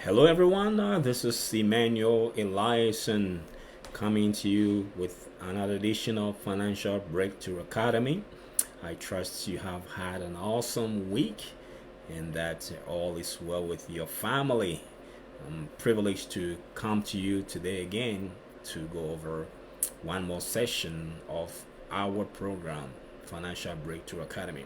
Hello, everyone. This is Emmanuel Eliason coming to you with another edition of Financial Breakthrough Academy. I trust you have had an awesome week and that all is well with your family. I'm privileged to come to you today again to go over one more session of our program, Financial Breakthrough Academy.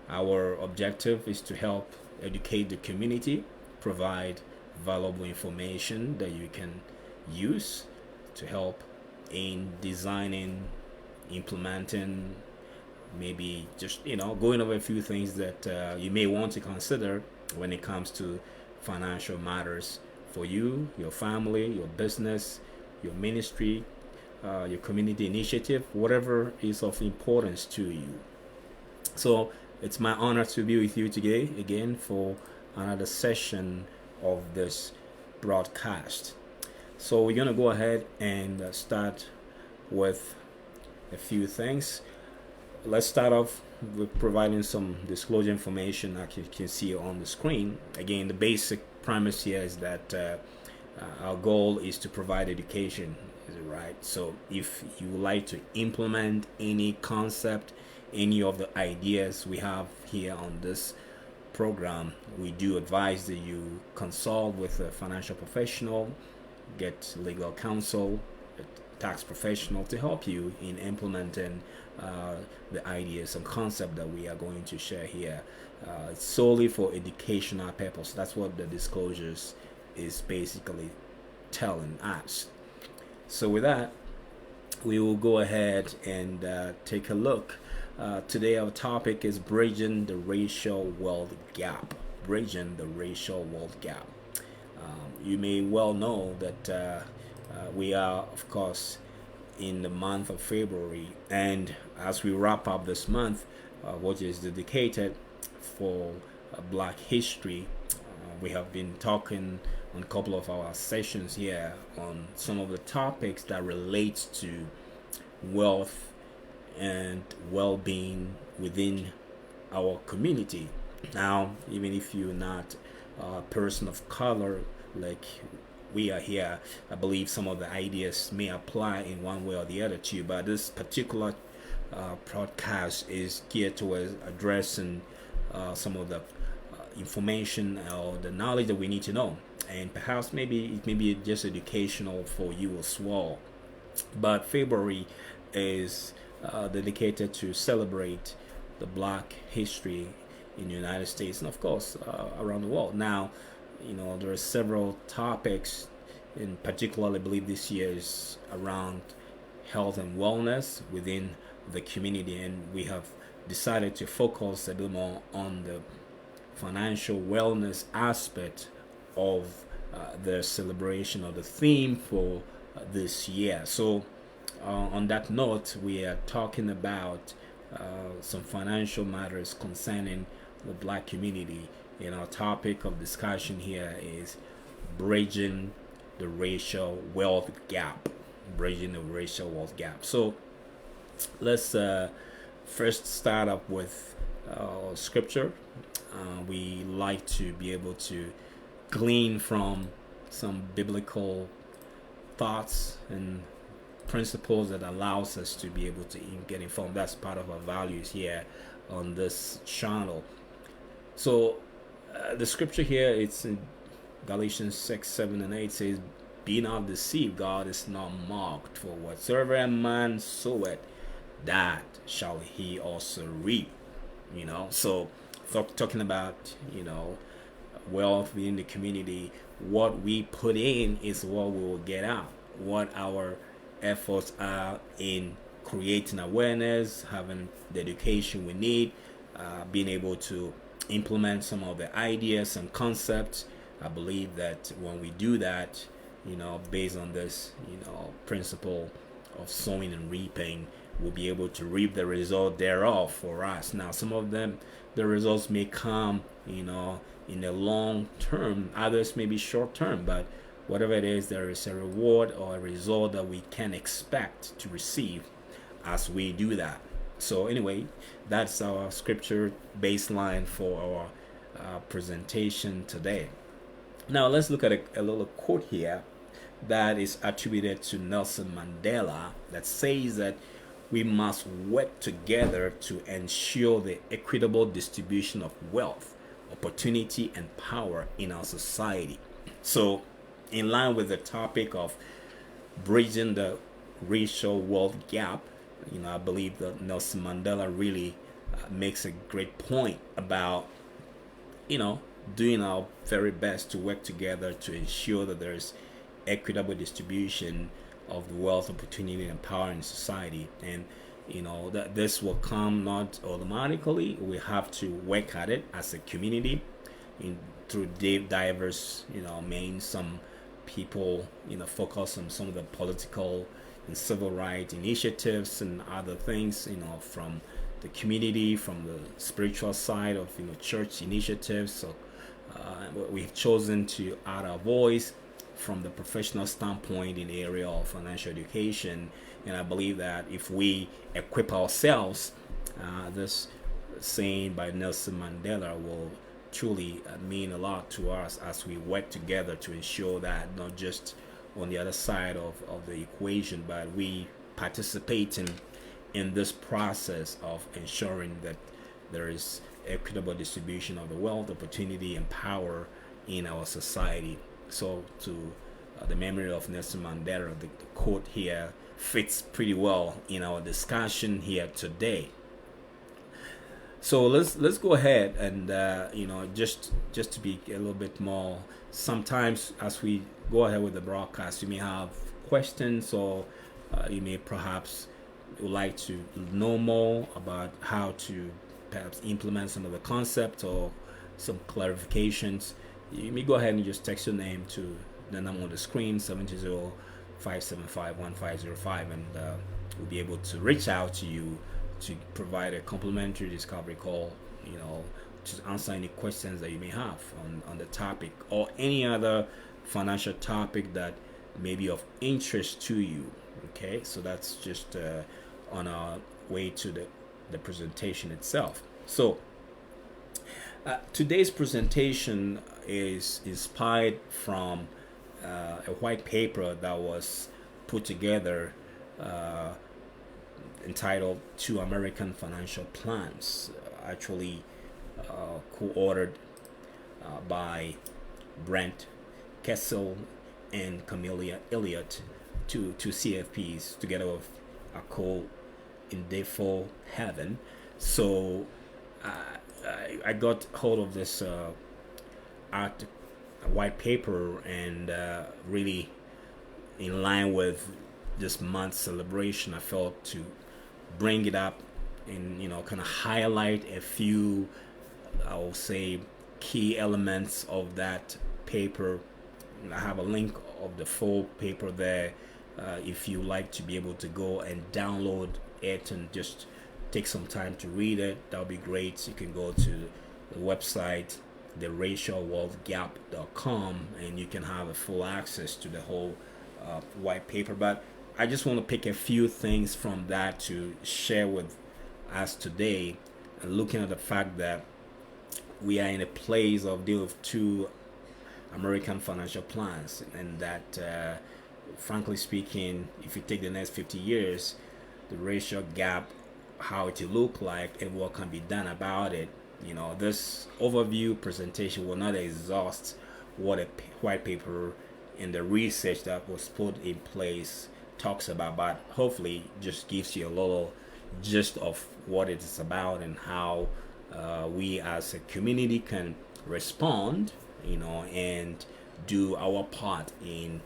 Our objective is to help educate the community, provide valuable information that you can use to help in designing, implementing, maybe just going over a few things that you may want to consider when it comes to financial matters for you, your family, your business, your ministry, your community initiative, whatever is of importance to you. So it's my honor to be with you today again for another session of this broadcast. So we're going to go ahead and start with a few things. Let's start off with providing some disclosure information that you can see on the screen. Again, the basic premise here is that our goal is to provide education, right? So if you would like to implement any concept, any of the ideas we have here on this program, we do advise that you consult with a financial professional, get legal counsel, a tax professional to help you in implementing the ideas and concept that we are going to share here. It's solely for educational purpose. That's what the disclosures is basically telling us. So with that, we will go ahead and take a look. Today our topic is bridging the racial wealth gap. Bridging the racial wealth gap. You may well know that we are, of course, in the month of February, and as we wrap up this month, which is dedicated for Black History, we have been talking on a couple of our sessions here on some of the topics that relates to wealth and well-being within our community. Now, even if you're not a person of color like we are here, I believe some of the ideas may apply in one way or the other to you. But this particular podcast is geared towards addressing some of the information or the knowledge that we need to know, and perhaps maybe it may be just educational for you as well. But February is dedicated to celebrate the Black history in the United States and of course around the world. Now, there are several topics, in particular I believe this year is around health and wellness within the community, and we have decided to focus a bit more on the financial wellness aspect of the celebration or the theme for this year. So on that note, we are talking about some financial matters concerning the Black community. Our topic of discussion here is bridging the racial wealth gap. Bridging the racial wealth gap. So let's first start up with scripture. We like to be able to glean from some biblical thoughts and principles that allows us to be able to get informed. That's part of our values here on this channel. So the scripture here, it's in Galatians 6, 7, and 8 says, "Be not deceived, God is not mocked, for whatsoever a man soweth, that shall he also reap." So talking about wealth within the community, what we put in is what we will get out. What our efforts are in creating awareness, having the education we need, being able to implement some of the ideas and concepts. I believe that when we do that, based on this, principle of sowing and reaping, we'll be able to reap the result thereof for us. Now, some of them, the results may come, in the long term. Others may be short term, but whatever it is, there is a reward or a result that we can expect to receive as we do that. So anyway, that's our scripture baseline for our presentation today. Now let's look at a little quote here that is attributed to Nelson Mandela that says that we must work together to ensure the equitable distribution of wealth, opportunity, and power in our society. So, in line with the topic of bridging the racial wealth gap, I believe that Nelson Mandela really makes a great point about, you know, doing our very best to work together to ensure that there's equitable distribution of the wealth, opportunity, and power in society. And that this will come not automatically. We have to work at it as a community in through diverse means. Some people focus on some of the political and civil rights initiatives and other things from the community, from the spiritual side of church initiatives. So we've chosen to add our voice from the professional standpoint in the area of financial education. And I believe that if we equip ourselves, this saying by Nelson Mandela will truly mean a lot to us as we work together to ensure that not just on the other side of the equation, but we participate in this process of ensuring that there is equitable distribution of the wealth, opportunity, and power in our society. So, to the memory of Nelson Mandela, the quote here fits pretty well in our discussion here today. So let's go ahead and just to be a little bit more. Sometimes as we go ahead with the broadcast, you may have questions, or you may perhaps would like to know more about how to perhaps implement some of the concepts or some clarifications. You may go ahead and just text your name to the number on the screen, 720-575-1505, and we'll be able to reach out to you to provide a complimentary discovery call, to answer any questions that you may have on the topic or any other financial topic that may be of interest to you. Okay, so that's just on our way to the presentation itself. So today's presentation is inspired from a white paper that was put together entitled Two American Financial Plans, actually co-authored by Brent Kessel and Camelia Elliott, two CFPs, together with Akol Indefo Heaven. So I got hold of this white paper, and really in line with this month's celebration, I felt to bring it up and kind of highlight a few, I will say, key elements of that paper. I have a link of the full paper there. If you like to be able to go and download it and just take some time to read it, that would be great. You can go to the website, theracialwealthgap.com, and you can have a full access to the whole white paper. But I just want to pick a few things from that to share with us today, and looking at the fact that we are in a place of deal with two American financial plans, and that frankly speaking, if you take the next 50 years, the racial gap, how it will look like and what can be done about it. This overview presentation will not exhaust what a white paper and the research that was put in place talks about, but hopefully just gives you a little gist of what it is about and how we as a community can respond, and do our part in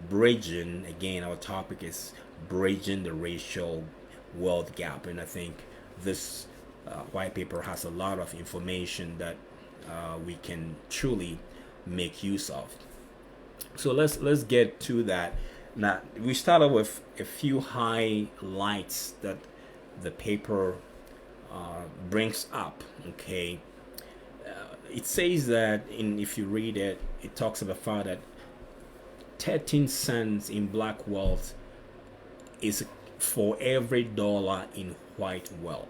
bridging. Again, our topic is bridging the racial wealth gap, and I think this white paper has a lot of information that we can truly make use of. So let's get to that. Now we start off with a few highlights that the paper brings up. Okay, it says that if you read it, it talks about the fact that 13 cents in black wealth is for every dollar in white wealth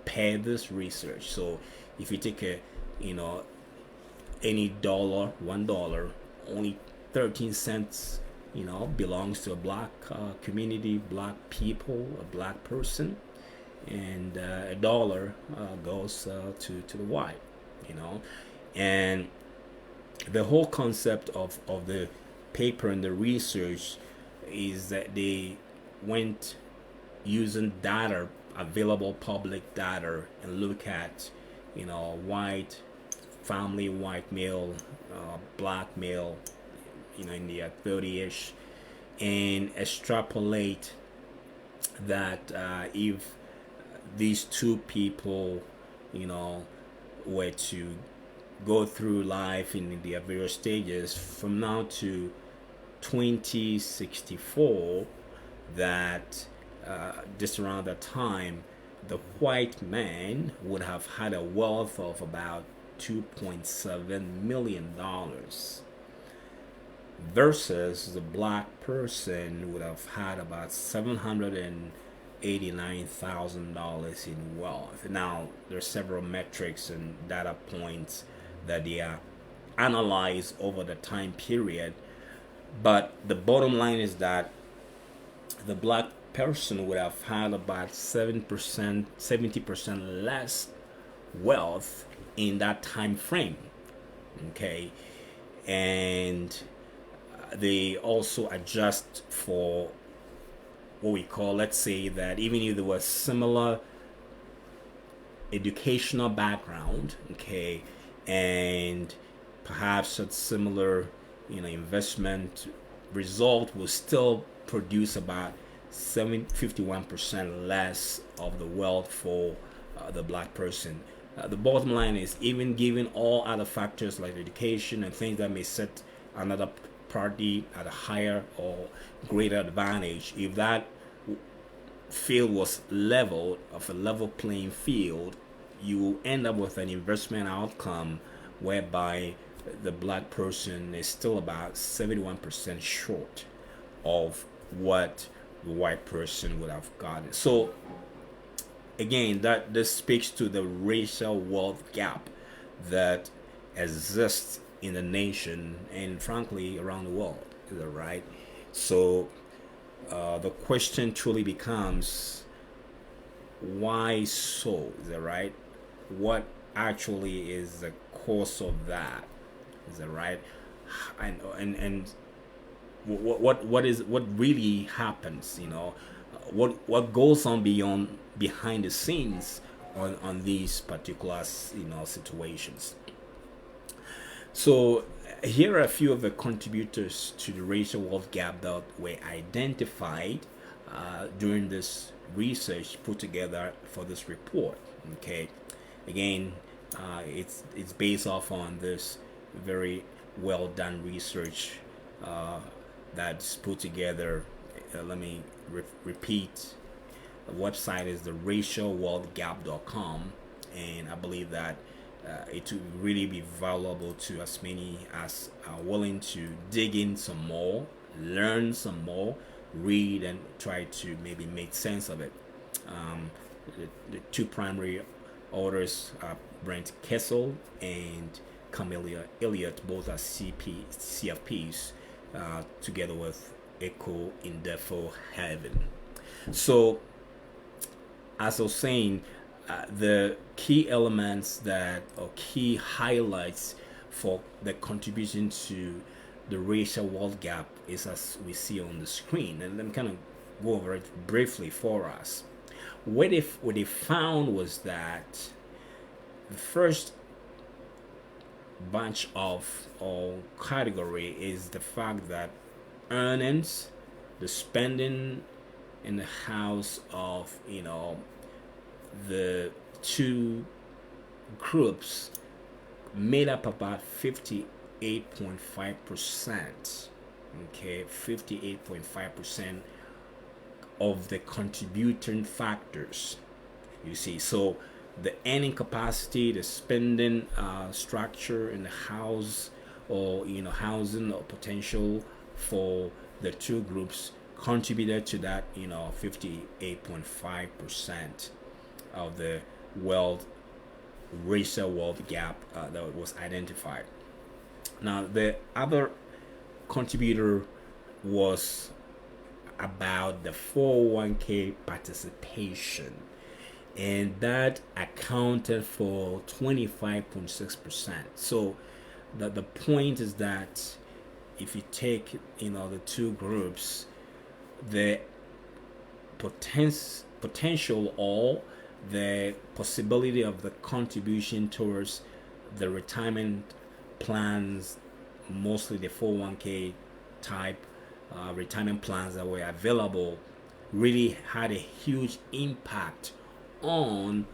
per this research. So if you take any dollar, $1, only 13 cents, belongs to a black community, black people, a black person, and a dollar goes to the white, and the whole concept of the paper and the research is that they went using data, available public data, and look at white family, white male, black male, in the 30ish, and extrapolate that if these two people were to go through life in their various stages from now to 2064, that just around that time the white man would have had a wealth of about $2.7 million, versus the black person would have had about $789,000 in wealth. Now, there are several metrics and data points that they are analyzed over the time period, but the bottom line is that the black person would have had about 70% less wealth in that time frame. Okay, and they also adjust for what we call, let's say that even if there was similar educational background, okay, and perhaps a similar investment, result will still produce about 51% less of the wealth for the black person. The bottom line is, even given all other factors like education and things that may set another party at a higher or greater advantage, if that field was leveled, of a level playing field, you will end up with an investment outcome whereby the black person is still about 71% short of what the white person would have gotten. So again, that this speaks to the racial wealth gap that exists in the nation and frankly around the world. Is that right? So the question truly becomes, why so? Is that right? What actually is the cause of that? Is that right? And what really happens? What goes on behind the scenes on these particular situations. So here are a few of the contributors to the racial wealth gap that were identified during this research put together for this report. Okay, again, it's based off on this very well done research that's put together. Let me repeat. The website is the racialwealthgap.com, and I believe that it will really be valuable to as many as are willing to dig in some more, learn some more, read, and try to maybe make sense of it. The two primary authors are Brent Kessel and Camelia Elliott, both are CFPs, together with Echo Indefo Heaven. So, as I was saying, the key elements or key highlights for the contribution to the racial wealth gap is as we see on the screen, and let me kind of go over it briefly for us. What they found was that the first bunch of or category is the fact that earnings, the spending in the house of the two groups made up about 58.5%. Okay, 58.5% of the contributing factors. You see, so the earning capacity, the spending structure in the house, or housing or potential for the two groups contributed to that 58.5% of the racial wealth gap that was identified. Now, the other contributor was about the 401k participation, and that accounted for 25.6%. So the point is that if you take the two groups, the potential or the possibility of the contribution towards the retirement plans, mostly the 401k type retirement plans that were available, really had a huge impact on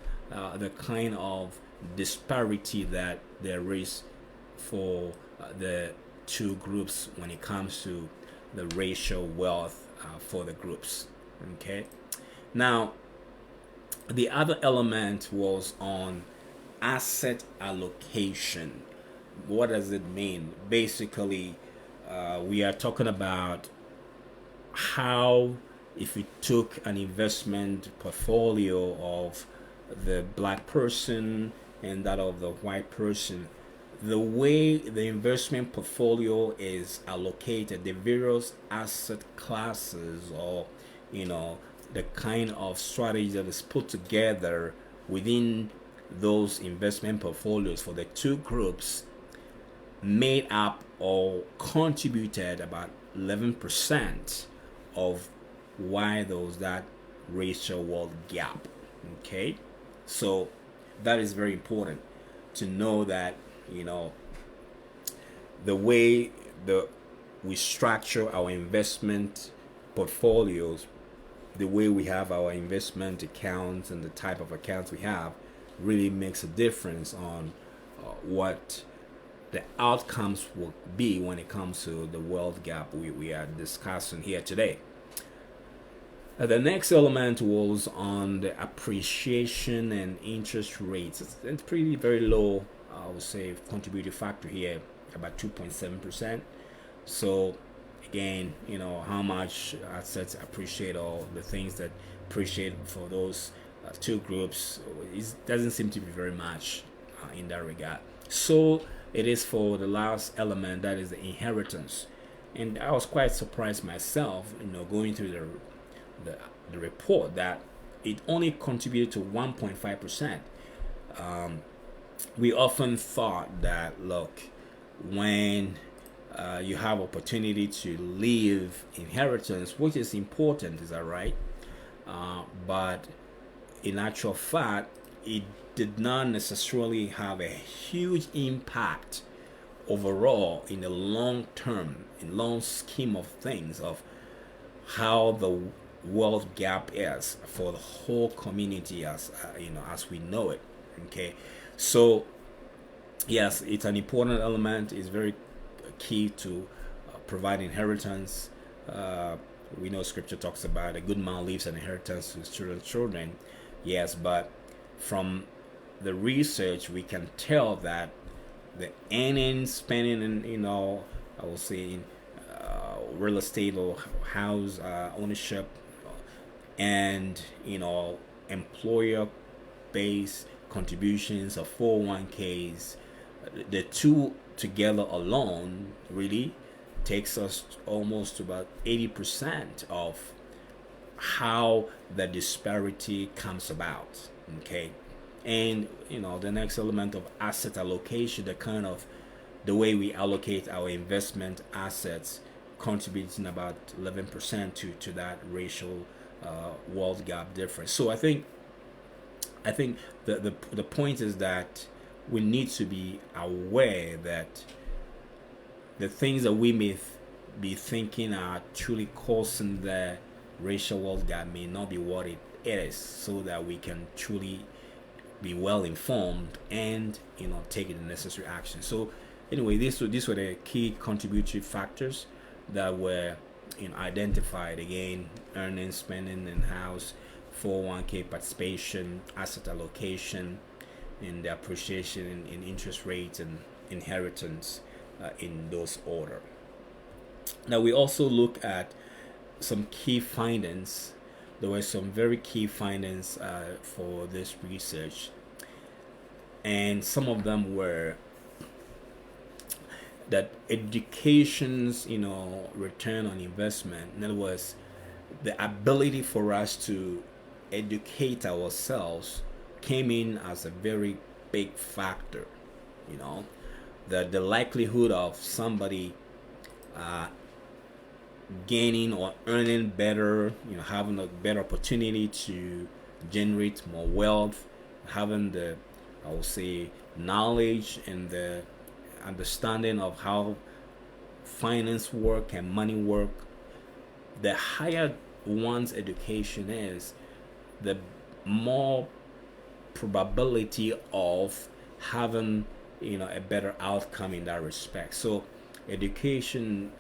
the kind of disparity that there is for the two groups when it comes to the racial wealth for the groups. Okay, now the other element was on asset allocation. What does it mean? Basically, we are talking about how, if we took an investment portfolio of the black person and that of the white person, the way the investment portfolio is allocated, the various asset classes, or the kind of strategy that is put together within those investment portfolios for the two groups, made up or contributed about 11% of why there was that racial wealth gap. Okay, so that is very important to know that the way we structure our investment portfolios, the way we have our investment accounts and the type of accounts we have, really makes a difference on what the outcomes will be when it comes to the wealth gap we are discussing here today. The next element was on the appreciation and interest rates. It's pretty very low, I would say, contributing factor here, about 2.7%. So again, how much assets appreciate, or the things that appreciate for those two groups, it doesn't seem to be very much in that regard. So it is for the last element, that is the inheritance. And I was quite surprised myself, going through the report, that it only contributed to 1.5%. We often thought that, look, when you have opportunity to leave inheritance, which is important, is that right? But in actual fact, it did not necessarily have a huge impact overall in the long term, in long scheme of things, of how the wealth gap is for the whole community as we know it. Okay, so yes, it's an important element. It's very key to provide inheritance. We know scripture talks about a good man leaves an inheritance to his children. Yes, but from the research we can tell that the earning, spending, and I will say in real estate or house ownership, and employer based contributions of 401ks, the two together alone really takes us almost to about 80% of how the disparity comes about. Okay, and the next element of asset allocation, the way we allocate our investment assets, contributing about 11% to that racial wealth gap difference. So I think the point is that we need to be aware that the things that we may be thinking are truly causing the racial wealth gap may not be what it is, so that we can truly be well informed and take the necessary action. So anyway, these were the key contributory factors that were identified. Again, earnings, spending, and house, 401k participation, asset allocation, and the appreciation in interest rates and inheritance, in those order. Now we also look at some key findings. There were some very key findings for this research, and some of them were that education's return on investment, in other words, the ability for us to educate ourselves, came in as a very big factor. You know, the likelihood of somebody gaining or earning better, having a better opportunity to generate more wealth, having the, I would say, knowledge and the understanding of how finance work and money work, the higher one's education is, the more probability of having a better outcome in that respect. So education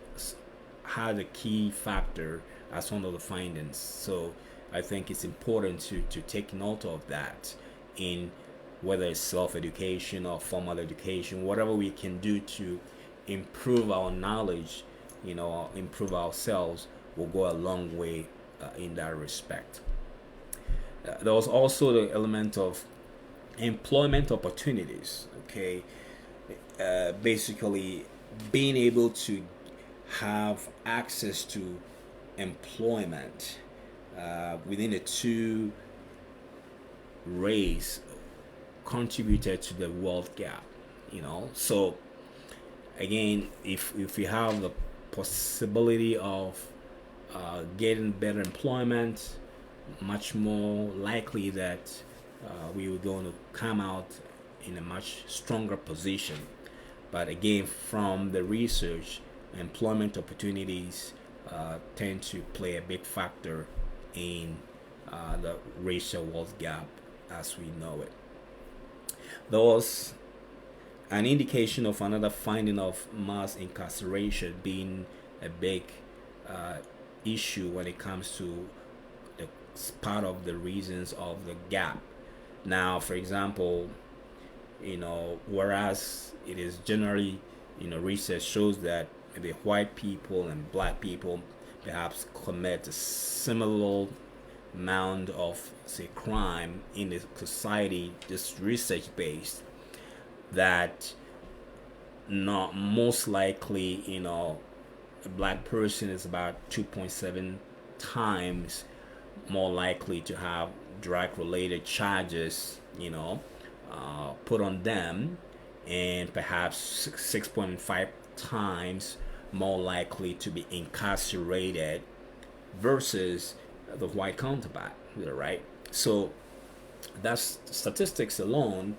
had a key factor as one of the findings. So I think it's important to take note of that, in whether it's self-education or formal education, whatever we can do to improve our knowledge, improve ourselves, will go a long way in that respect. There was also the element of employment opportunities. Okay, basically being able to have access to employment within the two race contributed to the wealth gap. So again, if we have the possibility of getting better employment, much more likely that we were going to come out in a much stronger position. But again, from the research, employment opportunities tend to play a big factor in the racial wealth gap as we know it. There was an indication of another finding of mass incarceration being a big issue when it comes to the part of the reasons of the gap. Now, for example, whereas it is generally, research shows that the white people and black people perhaps commit a similar amount of, say, crime in the society, just research based, that not most likely, a black person is about 2.7 times more likely to have drug related charges, put on them, and perhaps 6.5 times more likely to be incarcerated versus the white counterpart, right? So that's statistics alone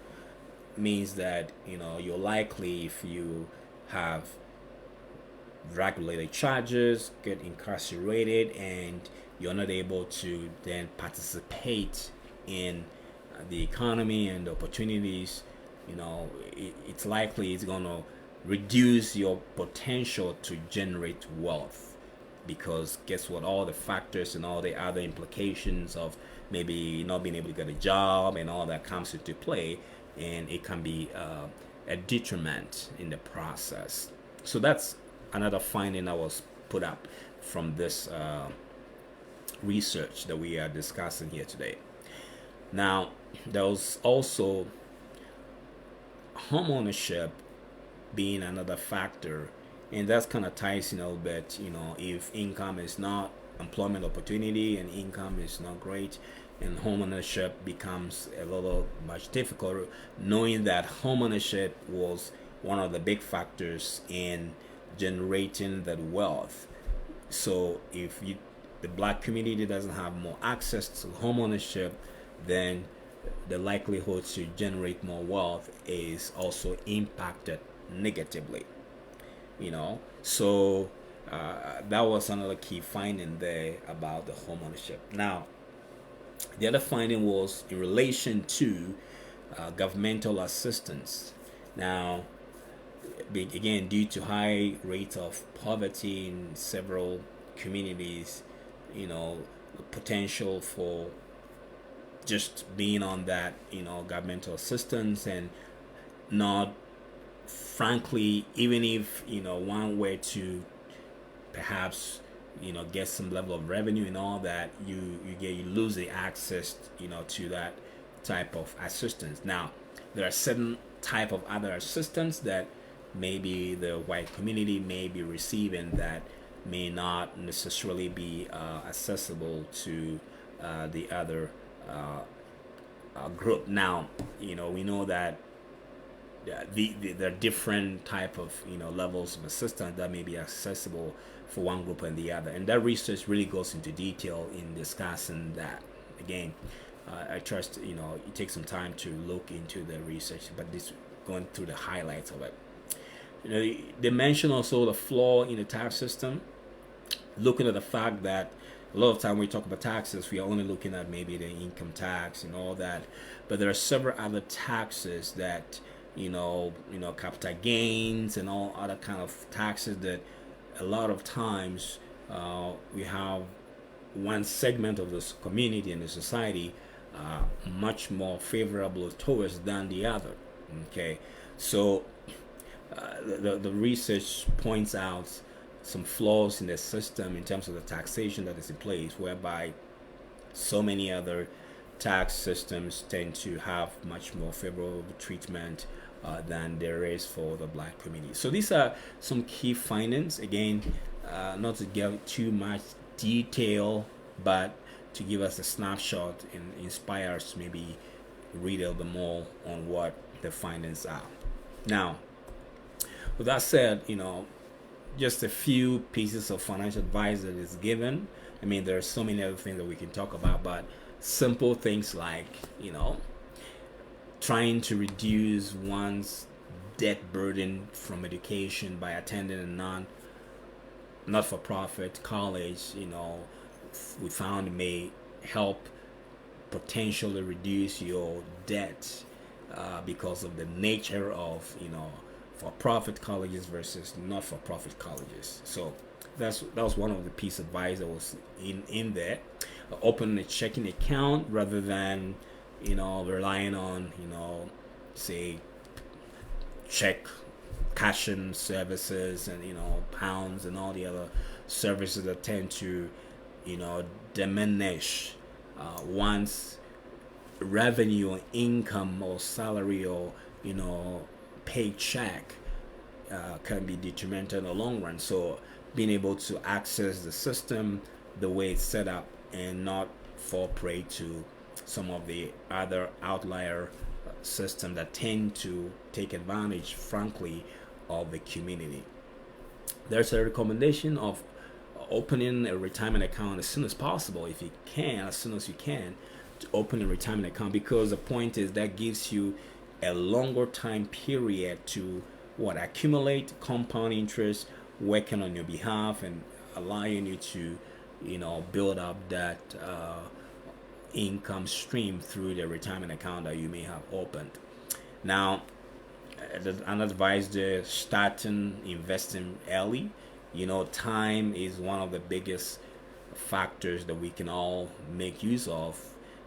means that you're likely, if you have drug related charges, get incarcerated, and you're not able to then participate in the economy and the opportunities, it's likely it's going to reduce your potential to generate wealth, because guess what, all the factors and all the other implications of maybe not being able to get a job and all that comes into play, and it can be a detriment in the process. So that's another finding that was put up from this research that we are discussing here today. Now, there was also home ownership being another factor, and that's kind of ties in a little bit. If income is not, employment opportunity and income is not great, and home ownership becomes a little much difficult, knowing that home ownership was one of the big factors in generating that wealth. So if the black community doesn't have more access to home ownership, then the likelihood to generate more wealth is also impacted negatively. So that was another key finding there about the home ownership. Now, the other finding was in relation to governmental assistance. Now, again, due to high rates of poverty in several communities, the potential for just being on that, governmental assistance, and not, frankly, even if, one were to perhaps, get some level of revenue and all that, you lose the access, to that type of assistance. Now, there are certain type of other assistance that maybe the white community may be receiving that may not necessarily be accessible to the other group. Now, we know that there are different type of levels of assistance that may be accessible for one group and the other, and that research really goes into detail in discussing that. Again, I trust you take some time to look into the research, but this going through the highlights of it. They mention also the flaw in the tax system, looking at the fact that a lot of time when we talk about taxes, we are only looking at maybe the income tax and all that, but there are several other taxes that capital gains and all other kind of taxes that a lot of times we have one segment of this community and the society much more favorable towards than the other. Okay, so the research points out some flaws in the system in terms of the taxation that is in place, whereby so many other tax systems tend to have much more favorable treatment than there is for the black community. So these are some key findings. Again, not to give too much detail, but to give us a snapshot and inspire us to maybe read a little bit more on what the findings are. Now, with that said, just a few pieces of financial advice that is given. I mean, there are so many other things that we can talk about, but simple things like, trying to reduce one's debt burden from education by attending a not-for-profit college, we found may help potentially reduce your debt because of the nature of, for-profit colleges versus not-for-profit colleges. So that was one of the piece of advice that was in there. Open a checking account rather than relying on say check cashing services and pounds and all the other services that tend to diminish one's revenue or income or salary or paycheck can be detrimental in the long run. So being able to access the system the way it's set up and not fall prey to some of the other outlier systems that tend to take advantage, frankly, of the community. There's a recommendation of opening a retirement account as soon as possible, if you can, as soon as you can, to open a retirement account, because the point is that gives you a longer time period to accumulate compound interest working on your behalf and allowing you to build up that income stream through the retirement account that you may have opened. Now, an advice there, starting investing early. Time is one of the biggest factors that we can all make use of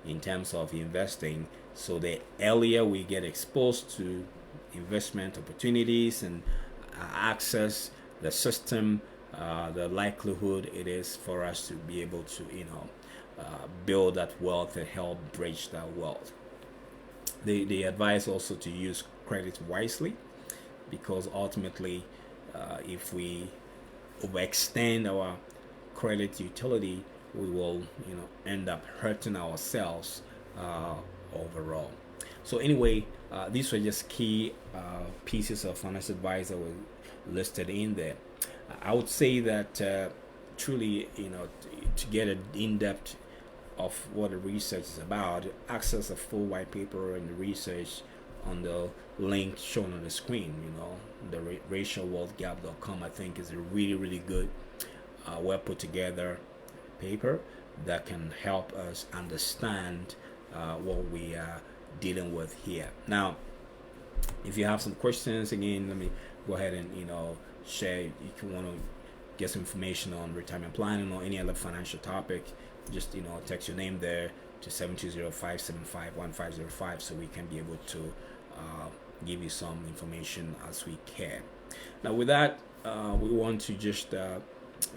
in terms of investing. So the earlier we get exposed to investment opportunities and access the system, the likelihood it is for us to be able to build that wealth and help bridge that wealth. They advise also to use credit wisely, because ultimately if we overextend our credit utility, we will end up hurting ourselves overall. So anyway, these were just key pieces of financial advice that were listed in there. I would say that truly, to get an in-depth of what the research is about, access a full white paper and the research on the link shown on the screen. The racialwealthgap.com, I think, is a really, really good, well put together paper that can help us understand what we are dealing with here. Now, if you have some questions, again, let me go ahead and share. If you want to get some information on retirement planning or any other financial topic, just text your name there to 720-575-1505 so we can be able to give you some information as we can. Now, with that, we want to just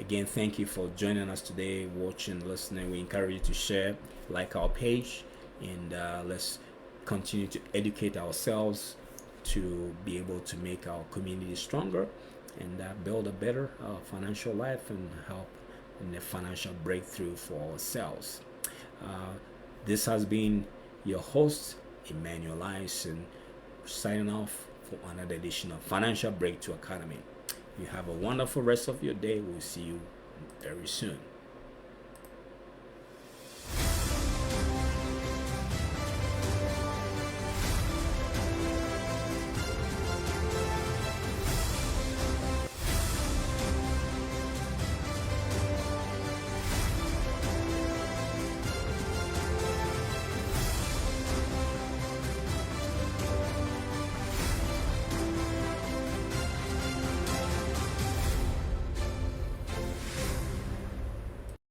again thank you for joining us today, watching, listening. We encourage you to share, like our page, and let's continue to educate ourselves to be able to make our community stronger and build a better financial life and help in the financial breakthrough for ourselves. This has been your host, Emmanuel Lyson, signing off for another edition of Financial Breakthrough Academy. You have a wonderful rest of your day. We'll see you very soon.